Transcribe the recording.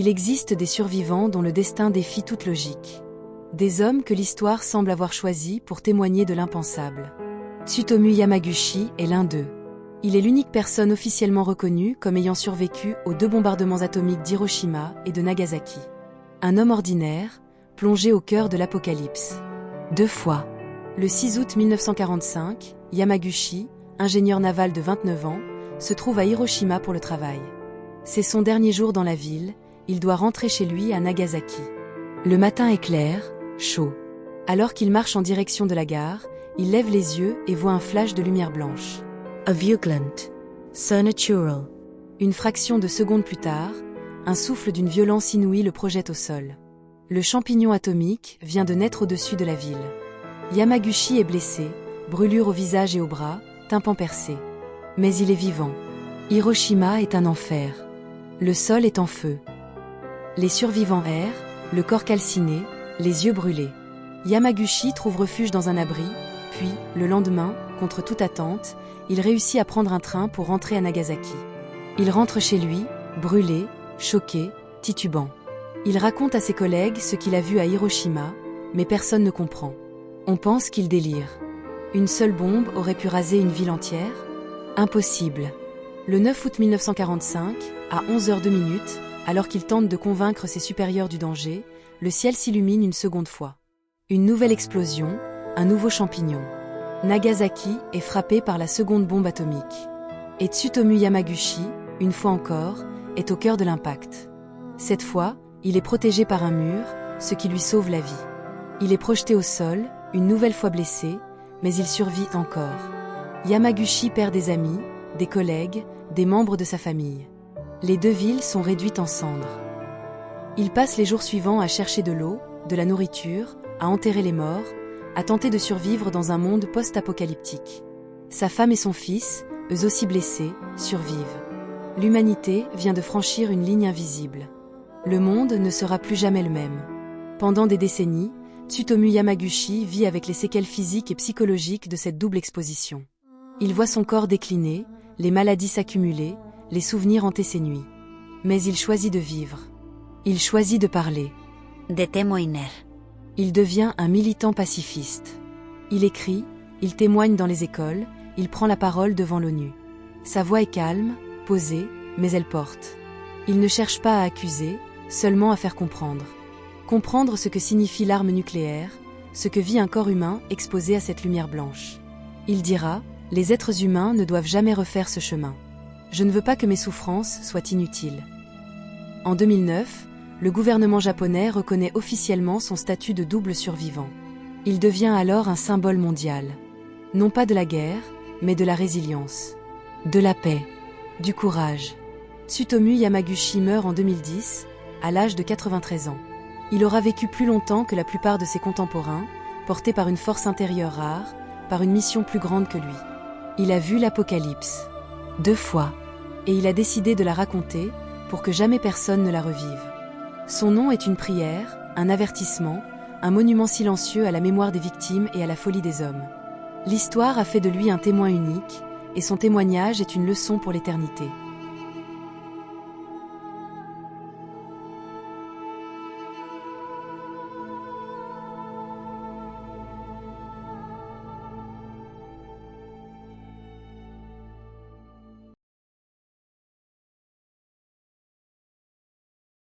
Il existe des survivants dont le destin défie toute logique. Des hommes que l'histoire semble avoir choisis pour témoigner de l'impensable. Tsutomu Yamaguchi est l'un d'eux. Il est l'unique personne officiellement reconnue comme ayant survécu aux 2 bombardements atomiques d'Hiroshima et de Nagasaki. Un homme ordinaire, plongé au cœur de l'apocalypse. 2 fois. Le 6 août 1945, Yamaguchi, ingénieur naval de 29 ans, se trouve à Hiroshima pour le travail. C'est son dernier jour dans la ville, il doit rentrer chez lui à Nagasaki. Le matin est clair, chaud. Alors qu'il marche en direction de la gare, il lève les yeux et voit un flash de lumière blanche. A viewglint. Supernatural. Une fraction de seconde plus tard, un souffle d'une violence inouïe le projette au sol. Le champignon atomique vient de naître au-dessus de la ville. Yamaguchi est blessé, brûlure au visage et au bras, tympan percé. Mais il est vivant. Hiroshima est un enfer. Le sol est en feu. Les survivants errent, le corps calciné, les yeux brûlés. Yamaguchi trouve refuge dans un abri, puis, le lendemain, contre toute attente, il réussit à prendre un train pour rentrer à Nagasaki. Il rentre chez lui, brûlé, choqué, titubant. Il raconte à ses collègues ce qu'il a vu à Hiroshima, mais personne ne comprend. On pense qu'il délire. Une seule bombe aurait pu raser une ville entière? Impossible. Le 9 août 1945, à 11h02, alors qu'il tente de convaincre ses supérieurs du danger, le ciel s'illumine une seconde fois. Une nouvelle explosion, un nouveau champignon. Nagasaki est frappé par la seconde bombe atomique. Et Tsutomu Yamaguchi, une fois encore, est au cœur de l'impact. Cette fois, il est protégé par un mur, ce qui lui sauve la vie. Il est projeté au sol, une nouvelle fois blessé, mais il survit encore. Yamaguchi perd des amis, des collègues, des membres de sa famille. Les 2 villes sont réduites en cendres. Il passe les jours suivants à chercher de l'eau, de la nourriture, à enterrer les morts, à tenter de survivre dans un monde post-apocalyptique. Sa femme et son fils, eux aussi blessés, survivent. L'humanité vient de franchir une ligne invisible. Le monde ne sera plus jamais le même. Pendant des décennies, Tsutomu Yamaguchi vit avec les séquelles physiques et psychologiques de cette double exposition. Il voit son corps décliner, les maladies s'accumuler, les souvenirs hanter ses nuits. Mais il choisit de vivre. Il choisit de parler. De témoigner. Il devient un militant pacifiste. Il écrit, il témoigne dans les écoles, il prend la parole devant l'ONU. Sa voix est calme, posée, mais elle porte. Il ne cherche pas à accuser, seulement à faire comprendre. Comprendre ce que signifie l'arme nucléaire, ce que vit un corps humain exposé à cette lumière blanche. Il dira, les êtres humains ne doivent jamais refaire ce chemin. Je ne veux pas que mes souffrances soient inutiles. En 2009, le gouvernement japonais reconnaît officiellement son statut de double survivant. Il devient alors un symbole mondial. Non pas de la guerre, mais de la résilience. De la paix. Du courage. Tsutomu Yamaguchi meurt en 2010, à l'âge de 93 ans. Il aura vécu plus longtemps que la plupart de ses contemporains, porté par une force intérieure rare, par une mission plus grande que lui. Il a vu l'apocalypse. 2 fois. Et il a décidé de la raconter, pour que jamais personne ne la revive. Son nom est une prière, un avertissement, un monument silencieux à la mémoire des victimes et à la folie des hommes. L'histoire a fait de lui un témoin unique, et son témoignage est une leçon pour l'éternité.